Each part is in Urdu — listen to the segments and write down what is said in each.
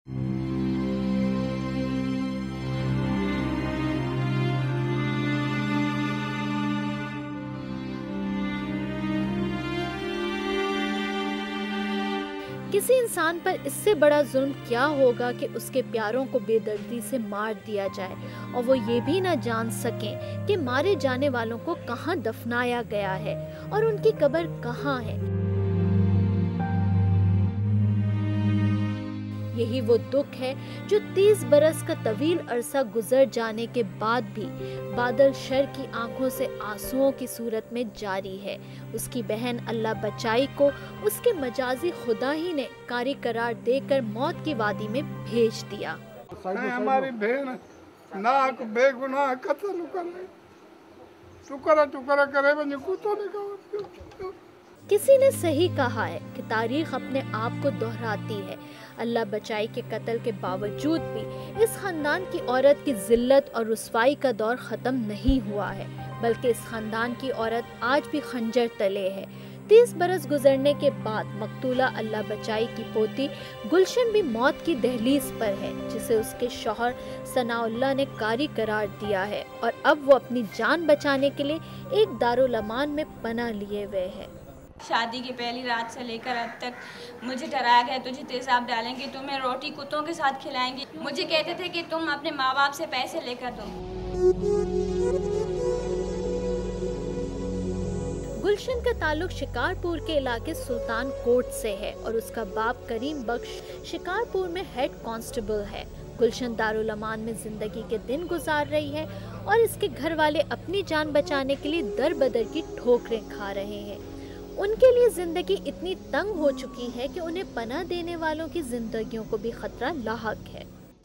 کسی انسان پر اس سے بڑا ظلم کیا ہوگا کہ اس کے پیاروں کو بے دردی سے مار دیا جائے اور وہ یہ بھی نہ جان سکیں کہ مارے جانے والوں کو کہاں دفنایا گیا ہے اور ان کی قبر کہاں ہے۔ یہی وہ دکھ ہے جو 30 برس کا طویل عرصہ گزر جانے کے بعد بھی بادل شر کی آنکھوں سے آنسوؤں کی صورت میں جاری ہے۔ اس کی بہن اللہ بچائی کو اس کے مجازی خدا ہی نے کاری قرار دے کر موت کی وادی میں بھیج دیا۔ ہماری بہن ناک بے گناہ قتل کرے ٹکڑا کرے بنی کتوں نے کہا۔ کسی نے صحیح کہا ہے کہ تاریخ اپنے آپ کو دہراتی ہے۔ اللہ بچائی کے قتل کے باوجود بھی اس خاندان کی عورت کی ذلت اور رسوائی کا دور ختم نہیں ہوا ہے، بلکہ اس خاندان کی عورت آج بھی خنجر تلے ہے۔ 30 برس گزرنے کے بعد مقتولہ اللہ بچائی کی پوتی گلشن بھی موت کی دہلیز پر ہے، جسے اس کے شوہر ثناء اللہ نے کاری قرار دیا ہے، اور اب وہ اپنی جان بچانے کے لیے ایک دارالامان میں پناہ لیے ہوئے ہے۔ شادی کی پہلی رات سے لے کر اب تک مجھے ڈرایا گیا تجھے تیزاب ڈالیں گے، تمہیں روٹی کتوں کے ساتھ کھلائیں گے، مجھے کہتے تھے کہ تم اپنے ماں باپ سے پیسے لے کر دو۔ گلشن کا تعلق شکارپور کے علاقے سلطان کوٹ سے ہے اور اس کا باپ کریم بخش شکارپور میں ہیڈ کانسٹیبل ہے۔ گلشن دارالامان میں زندگی کے دن گزار رہی ہے اور اس کے گھر والے اپنی جان بچانے کے لیے در بدر کی ٹھوکریں کھا رہے ہیں۔ ان کے لیے زندگی اتنی تنگ ہو چکی ہے کہ انہیں پناہ دینے والوں کی زندگیوں کو بھی خطرہ لاحق ہے۔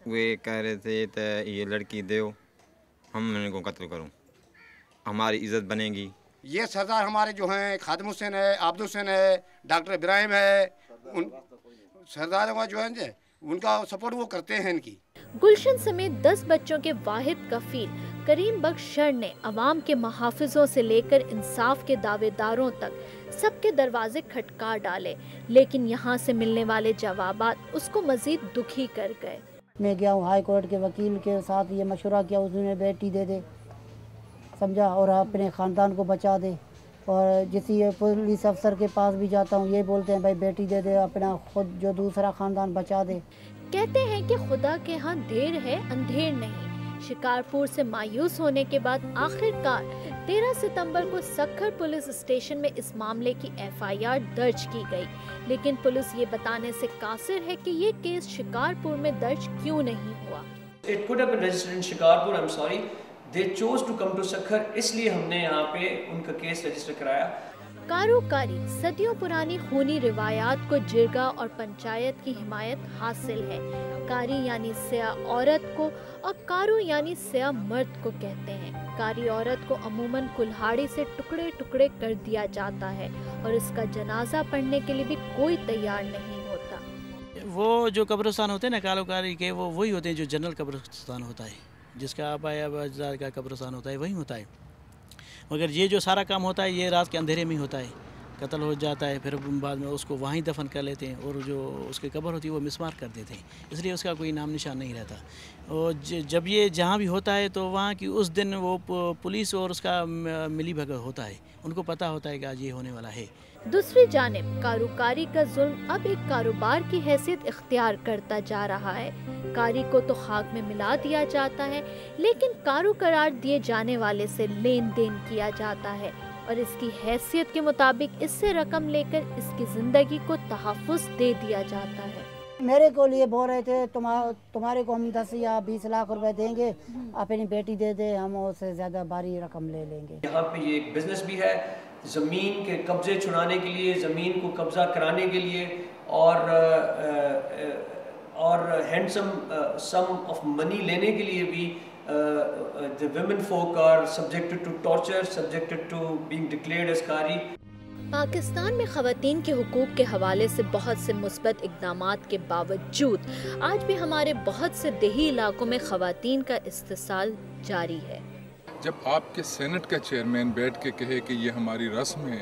وہ کہہ رہے تھے کہ یہ لڑکی دیو، ہم ان کو قتل کروں، ہماری عزت بنے گی۔ یہ سردار ہمارے جو ہیں خادم حسین ہے، عابد حسین ہے، ڈاکٹر ابراہیم ہے، سردار جو ہیں ان کا سپورٹ وہ کرتے ہیں ان کی۔ گلشن سمیت 10 بچوں کے واحد کفیل کریم بخش شر نے عوام کے محافظوں سے لے کر انصاف کے دعوے داروں تک سب کے دروازے کھٹکا ڈالے، لیکن یہاں سے ملنے والے جوابات اس کو مزید دکھی کر گئے۔ میں گیا ہوں ہائی کورٹ کے وکیل کے ساتھ یہ مشورہ کیا، اس نے بیٹی دے دے، سمجھا، اور اپنے خاندان کو بچا دے۔ اور جسی پولیس افسر کے پاس بھی جاتا ہوں یہ بولتے ہیں بھائی بیٹی دے دے، اپنا خود جو دوسرا خاندان بچا دے۔ کہتے ہیں کہ خدا کے ہاں دیر ہے اندھیر نہیں۔ شکارپور سے مایوس ہونے کے بعد آخر کار 13 ستمبر کو سکھر پولیس اسٹیشن میں اس معاملے کی FIR درج کی گئی، لیکن پولیس یہ بتانے سے قاصر ہے کہ یہ کیس شکارپور میں درج کیوں نہیں ہوا۔ It could have been registered in Shikarpur, I'm sorry. They chose to come to Sakhar، اس لیے ہم نے یہاں پہ ان کا کیس رجسٹر کرایا۔ کاروکاری صدیوں پرانی خونی روایات کو جرگہ اور پنچایت کی حمایت حاصل ہے۔ کاری یعنی سیاہ عورت کو اور کارو یعنی سیاہ مرد کو کہتے ہیں۔ کاری عورت کو عموماً کلہاڑی سے ٹکڑے ٹکڑے کر دیا جاتا ہے اور اس کا جنازہ پڑھنے کے لیے بھی کوئی تیار نہیں ہوتا۔ وہ جو قبرستان ہوتے ہیں نا کاروکاری کے، وہ وہی ہوتے ہیں جو جنرل قبرستان ہوتا ہے، جس کا آبا یا اجداد کا قبرستان ہوتا ہے وہی ہوتا ہے، مگر یہ جو سارا کام ہوتا ہے یہ رات کے اندھیرے میں ہی ہوتا ہے۔ قتل ہو جاتا ہے، پھر بعد میں اس کو وہیں دفن کر لیتے ہیں، اور جو اس کی قبر ہوتی ہے وہ مسمار کر دیتے ہیں، اس لیے اس کا کوئی نام نشان نہیں رہتا۔ اور جب یہ جہاں بھی ہوتا ہے تو وہاں کی اس دن وہ پولیس اور اس کا ملی بھگت ہوتا ہے، ان کو پتہ ہوتا ہے کہ آج یہ ہونے والا ہے۔ دوسری جانب کاروکاری کا ظلم اب ایک کاروبار کی حیثیت اختیار کرتا جا رہا ہے۔ کاری کو تو خاک میں ملا دیا جاتا ہے، لیکن کارو قرار دیے جانے والے سے لین دین کیا جاتا ہے اور اس کی حیثیت کے مطابق اس سے رقم لے کر اس کی زندگی کو تحفظ دے دیا جاتا ہے۔ میرے کو لیے بول رہے تھے تمہارے کو ہم 10 یا 20 لاکھ روپے دیں گے، اپنی بیٹی دے دے، ہم اس سے زیادہ بھاری رقم لے لیں گے۔ یہاں پہ یہ ایک بزنس بھی ہے، زمین کے قبضے چھڑانے کے لیے، زمین کو قبضہ کرانے کے لیے، اور ہینڈسم سم آف منی لینے کے لیے بھی the women folk are subjected to torture, subjected to being declared as qari۔ Pakistan میں خواتین کے حقوق کے حوالے سے بہت سے مثبت اقدامات کے باوجود آج بھی ہمارے بہت سے دیہی علاقوں میں خواتین کا استحصال جاری ہے۔ جب آپ کے سینٹ کا چیئرمین بیٹھ کے کہے کہ یہ ہماری رسم ہے،